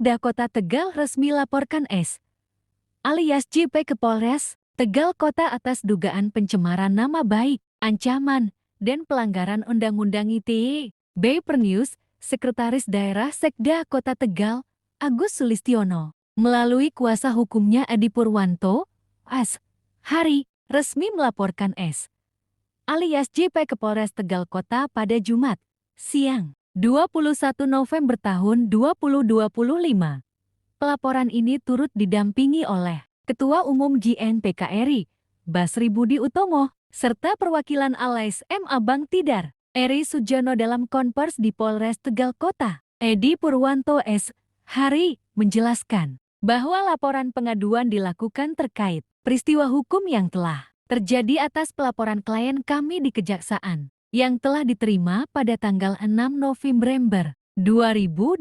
Sekda Kota Tegal resmi laporkan S. alias JP ke Polres Tegal Kota atas dugaan pencemaran nama baik, ancaman, dan pelanggaran Undang-Undang ITE. Paper News, Sekretaris Daerah Sekda Kota Tegal, Agus Sulistiono, melalui kuasa hukumnya Edi Purwanto, AS, Hari, resmi melaporkan S. alias JP ke Polres Tegal Kota pada Jumat, siang, 21 November tahun 2025. Pelaporan ini turut didampingi oleh Ketua Umum JNPKRI, Basri Budi Utomo, serta perwakilan Alais M. Abang Tidar, Eri Sujono dalam konvers di Polres Tegal Kota. Edi Purwanto S. Hari menjelaskan bahwa laporan pengaduan dilakukan terkait peristiwa hukum yang telah terjadi atas pelaporan klien kami di Kejaksaan yang telah diterima pada tanggal 6 November 2025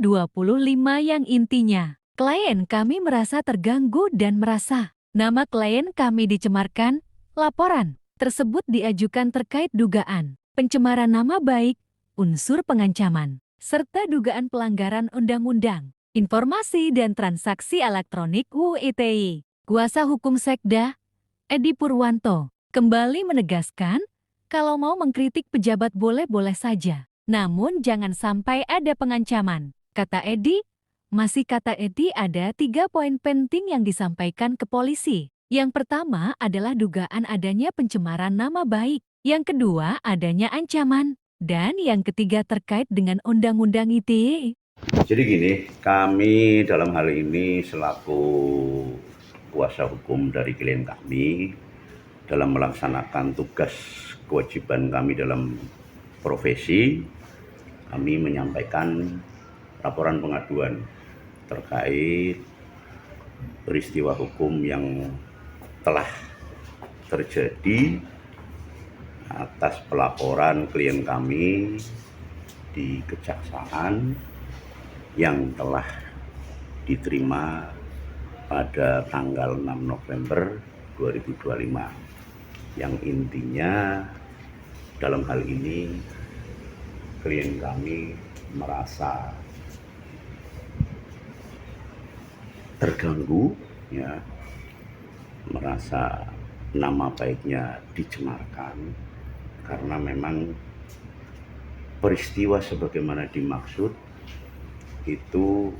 yang intinya klien kami merasa terganggu dan merasa nama klien kami dicemarkan. Laporan tersebut diajukan terkait dugaan pencemaran nama baik, unsur pengancaman, serta dugaan pelanggaran Undang-Undang Informasi dan Transaksi Elektronik UU ITE. Kuasa Hukum Sekda, Edi Purwanto, kembali menegaskan, kalau mau mengkritik pejabat boleh-boleh saja, namun jangan sampai ada pengancaman. Kata Edi, ada 3 poin penting yang disampaikan ke polisi. Yang pertama adalah dugaan adanya pencemaran nama baik. Yang kedua adanya ancaman. Dan yang ketiga terkait dengan Undang-Undang ITE. Jadi gini, kami dalam hal ini selaku kuasa hukum dari klien kami dalam melaksanakan tugas kewajiban kami dalam profesi, kami menyampaikan laporan pengaduan terkait peristiwa hukum yang telah terjadi atas pelaporan klien kami di Kejaksaan yang telah diterima pada tanggal 6 November 2025. Yang intinya dalam hal ini klien kami merasa terganggu, ya, merasa nama baiknya dicemarkan karena memang peristiwa sebagaimana dimaksud itu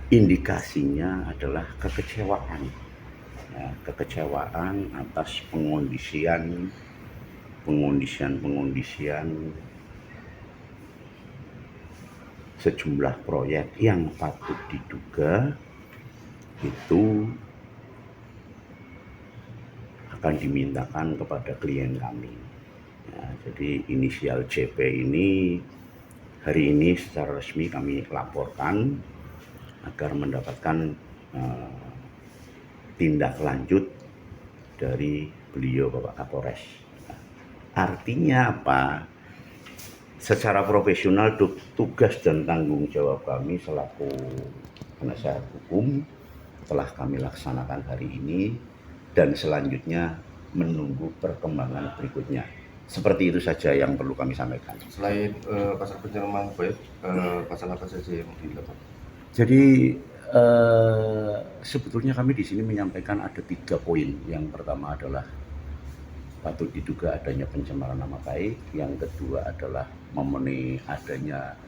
indikasinya adalah kekecewaan, ya, kekecewaan atas pengondisian sejumlah proyek yang patut diduga itu akan dimintakan kepada klien kami. Ya, jadi inisial JP ini hari ini secara resmi kami laporkan agar mendapatkan tindak lanjut dari beliau Bapak Kapolres. Artinya apa? Secara profesional tugas dan tanggung jawab kami selaku penasihat hukum telah kami laksanakan hari ini dan selanjutnya menunggu perkembangan berikutnya. Seperti itu saja yang perlu kami sampaikan. Selain pasal pencemaran baik, pasal apa saja yang dilakukan? Jadi sebetulnya kami di sini menyampaikan ada 3 poin. Yang pertama adalah patut diduga adanya pencemaran nama baik. Yang kedua adalah memenuhi adanya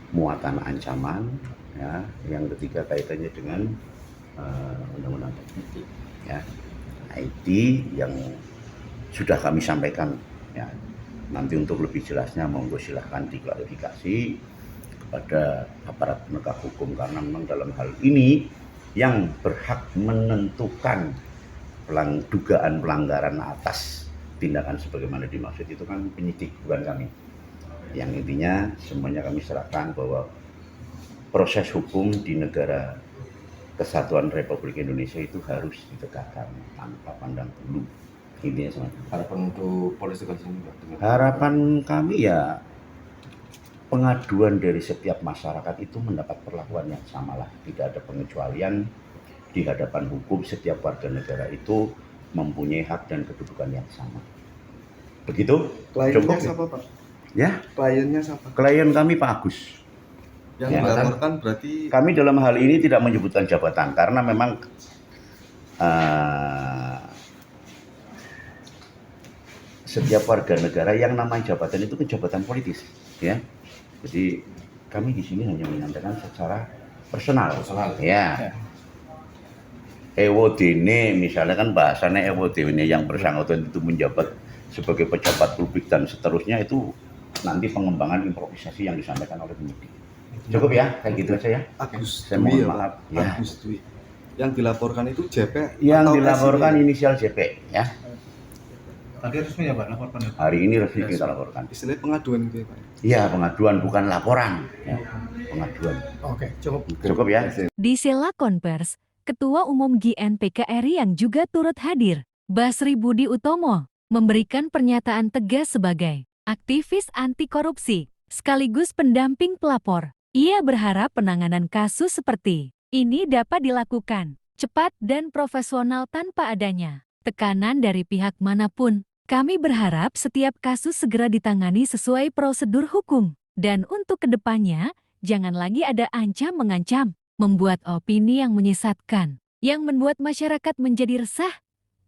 muatan ancaman. Ya. Yang ketiga kaitannya dengan undang-undang IT. Ya. IT yang sudah kami sampaikan. Ya. Nanti untuk lebih jelasnya monggo silahkan diklarifikasi kepada aparat penegak hukum karena memang dalam hal ini yang berhak menentukan dugaan pelanggaran atas tindakan sebagaimana dimaksud itu kan penyidik, bukan kami. Yang intinya semuanya kami serahkan bahwa proses hukum di negara Kesatuan Republik Indonesia itu harus ditegakkan tanpa pandang bulu. Intinya semacam. Harapan untuk polisi Tegal sini? Harapan kami ya pengaduan dari setiap masyarakat itu mendapat perlakuan yang samalah, tidak ada pengecualian. Di hadapan hukum setiap warga negara itu mempunyai hak dan kedudukan yang sama. Begitu? Kliennya Cukup, siapa Pak? Ya? Kliennya siapa? Klien kami Pak Agus. Yang Ya. dilaporkan berarti Kami dalam hal ini tidak menyebutkan jabatan karena memang setiap warga negara yang namanya jabatan itu jabatan politis, ya. Jadi kami di sini hanya menyampaikan secara personal. Ya. Ewodene misalnya kan bahasanya ewodene yang bersangkutan itu menjabat sebagai pejabat publik dan seterusnya itu nanti pengembangan improvisasi yang disampaikan oleh penyidik. Cukup ya, kayak gitu aja ya. Agus Saya Dwi mohon ya, maaf. Pak. Ya. Agus Dwi. Yang dilaporkan itu JP Yang atau dilaporkan SI? inisial JP ya. Tadi resmi ya Pak laporkan ya? Hari ini resmi kita laporkan. Istilahnya pengaduan gitu ya Pak. Iya, pengaduan bukan laporan. Ya, pengaduan. Oke, cukup. Cukup ya. Di sela konvers, Ketua Umum GNPK RI yang juga turut hadir, Basri Budi Utomo, memberikan pernyataan tegas sebagai aktivis anti korupsi, sekaligus pendamping pelapor. Ia berharap penanganan kasus seperti ini dapat dilakukan cepat dan profesional tanpa adanya tekanan dari pihak manapun. Kami berharap setiap kasus segera ditangani sesuai prosedur hukum. Dan untuk kedepannya, jangan lagi ada ancam-mengancam, membuat opini yang menyesatkan, yang membuat masyarakat menjadi resah.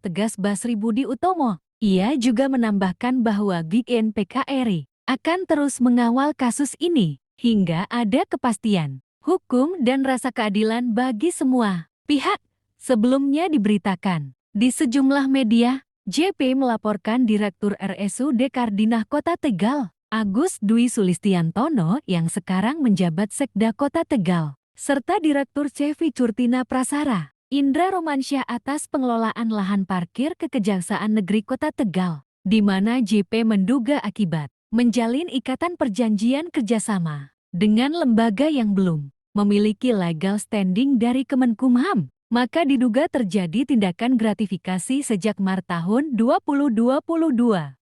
Tegas Basri Budi Utomo. Ia juga menambahkan bahwa GNPK RI akan terus mengawal kasus ini hingga ada kepastian hukum dan rasa keadilan bagi semua pihak. Sebelumnya diberitakan di sejumlah media, JP melaporkan Direktur RSUD Kardinah Kota Tegal, Agus Dwi Sulistiantono yang sekarang menjabat Sekda Kota Tegal, serta Direktur CV Curtina Prasara, Indra Romansyah atas pengelolaan lahan parkir ke Kejaksaan Negeri Kota Tegal, di mana JP menduga akibat menjalin ikatan perjanjian kerjasama dengan lembaga yang belum memiliki legal standing dari Kemenkumham. Maka diduga terjadi tindakan gratifikasi sejak Maret tahun 2022.